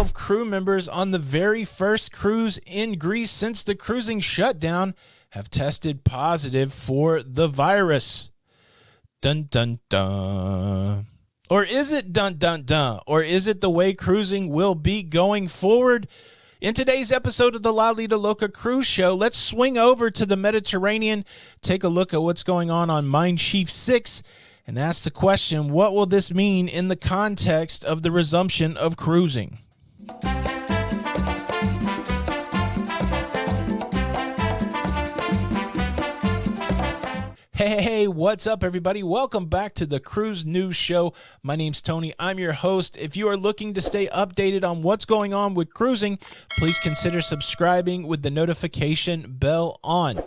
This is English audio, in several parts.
12 crew members on the very first cruise in Greece since the cruising shutdown have tested positive for the virus. Dun, dun, dun. Or is it dun, dun, dun? Or is it the way cruising will be going forward? In today's episode of the Lido Loca cruise show, let's swing over to the Mediterranean, take a look at what's going on Mein Schiff 6, and ask the question, what will this mean in the context of the resumption of cruising? Hey, what's up, everybody? Welcome back to the Cruise News Show. My name's Tony. I'm your host. If you are looking to stay updated on what's going on with cruising, please consider subscribing with the notification bell on.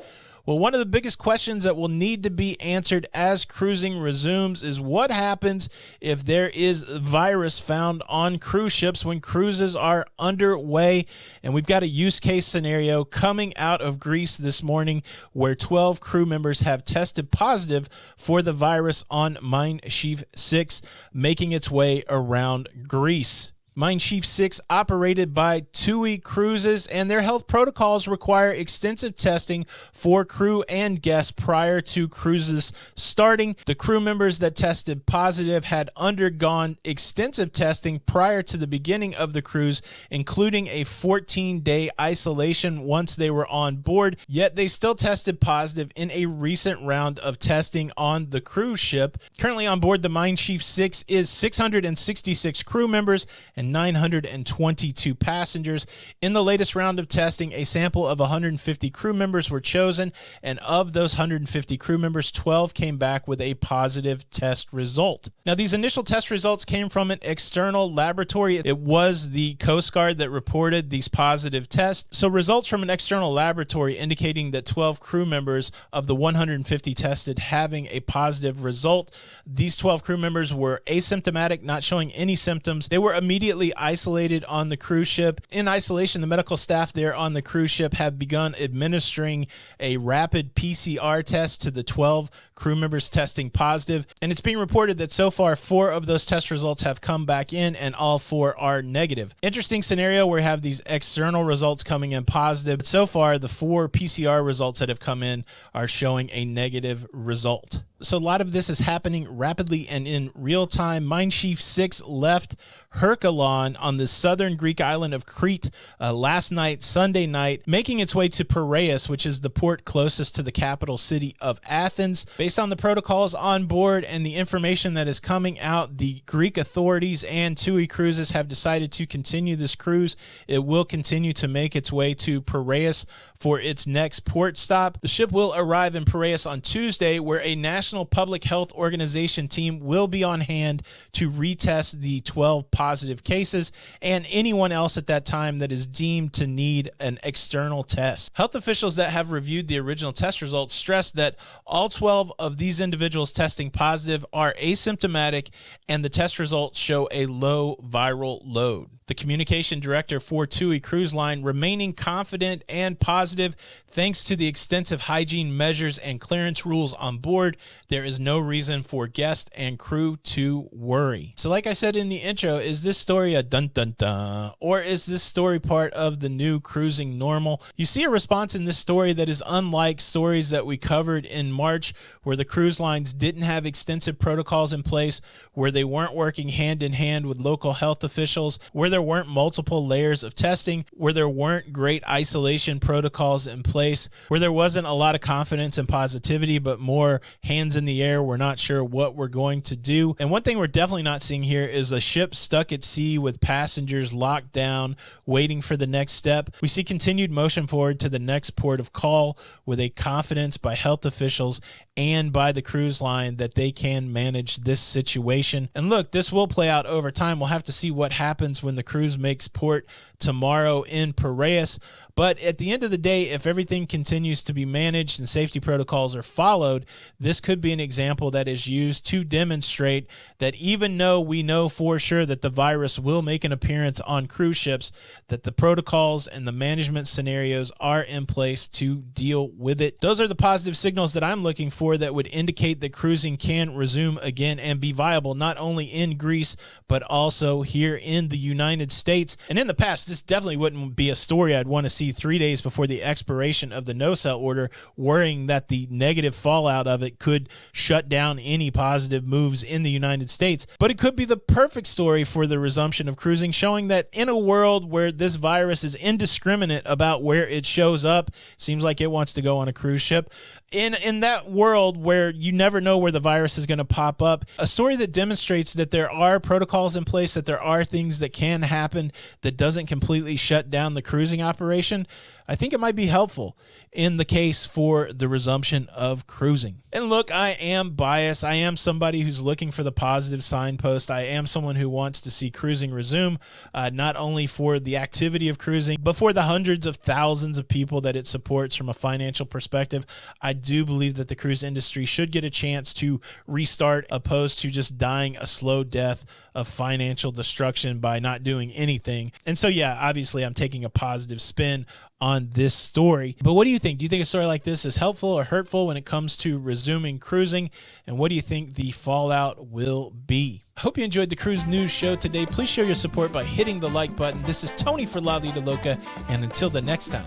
Well, one of the biggest questions that will need to be answered as cruising resumes is what happens if there is a virus found on cruise ships when cruises are underway. And we've got a use case scenario coming out of Greece this morning where 12 crew members have tested positive for the virus on Mein Schiff 6, making its way around Greece. Mein Schiff 6 operated by TUI Cruises, and their health protocols require extensive testing for crew and guests prior to cruises starting. The crew members that tested positive had undergone extensive testing prior to the beginning of the cruise, including a 14-day isolation once they were on board, yet they still tested positive in a recent round of testing on the cruise ship. Currently on board the Mein Schiff 6 is 666 crew members and 922 passengers. In the latest round of testing, a sample of 150 crew members were chosen, and of those 150 crew members, 12 came back with a positive test result. Now, these initial test results came from an external laboratory. It was the Coast Guard that reported these positive tests. So results from an external laboratory indicating that 12 crew members of the 150 tested having a positive result. These 12 crew members were asymptomatic, not showing any symptoms. They were immediately isolated on the cruise ship. In isolation, the medical staff there on the cruise ship have begun administering a rapid PCR test to the 12 crew members testing positive, and it's being reported that so far 4 of those test results have come back in and all 4 are negative. Interesting scenario where we have these external results coming in positive, but so far the 4 PCR results that have come in are showing a negative result. So a lot of this is happening rapidly and in real time. Mein Schiff 6 left Herkulon on the southern Greek island of Crete last night, Sunday night, making its way to Piraeus, which is the port closest to the capital city of Athens. Based on the protocols on board and the information that is coming out, the Greek authorities and TUI Cruises have decided to continue this cruise. It will continue to make its way to Piraeus for its next port stop. The ship will arrive in Piraeus on Tuesday, where a National Public Health Organization team will be on hand to retest the 12 positive cases and anyone else at that time that is deemed to need an external test. Health officials that have reviewed the original test results stress that all 12 of these individuals testing positive are asymptomatic and the test results show a low viral load. The communication director for TUI Cruise Line remaining confident and positive thanks to the extensive hygiene measures and clearance rules on board. There is no reason for guests and crew to worry. So like I said in the intro, is this story a dun dun dun, or is this story part of the new cruising normal? You see a response in this story that is unlike stories that we covered in March, where the cruise lines didn't have extensive protocols in place, where they weren't working hand in hand with local health officials, where there weren't multiple layers of testing, where there weren't great isolation protocols in place, where there wasn't a lot of confidence and positivity, but more hands in the air. We're not sure what we're going to do. And one thing we're definitely not seeing here is a ship stuck at sea with passengers locked down, waiting for the next step. We see continued motion forward to the next port of call with a confidence by health officials and by the cruise line that they can manage this situation. And look, this will play out over time. We'll have to see what happens when the cruise makes port tomorrow in Piraeus. But at the end of the day, if everything continues to be managed and safety protocols are followed, this could be an example that is used to demonstrate that even though we know for sure that the virus will make an appearance on cruise ships, that the protocols and the management scenarios are in place to deal with it. Those are the positive signals that I'm looking for for that would indicate that cruising can resume again and be viable, not only in Greece, but also here in the United States. And in the past, this definitely wouldn't be a story I'd want to see 3 days before the expiration of the no-sell order, worrying that the negative fallout of it could shut down any positive moves in the United States. But it could be the perfect story for the resumption of cruising, showing that in a world where this virus is indiscriminate about where it shows up, seems like it wants to go on a cruise ship. In that world where you never know where the virus is going to pop up, a story that demonstrates that there are protocols in place, that there are things that can happen that doesn't completely shut down the cruising operation, I think it might be helpful in the case for the resumption of cruising. And look, I am biased. I am somebody who's looking for the positive signpost. I am someone who wants to see cruising resume, not only for the activity of cruising, but for the hundreds of thousands of people that it supports from a financial perspective. I do believe that the cruise industry should get a chance to restart, opposed to just dying a slow death of financial destruction by not doing anything. And so, yeah, obviously I'm taking a positive spin on this story. But what do you think? Do you think a story like this is helpful or hurtful when it comes to resuming cruising? And what do you think the fallout will be? I hope you enjoyed the Cruise News Show today. Please show your support by hitting the like button. This is Tony for Lido Loca, and until the next time,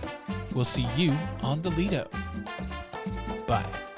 we'll see you on the Lido. Bye.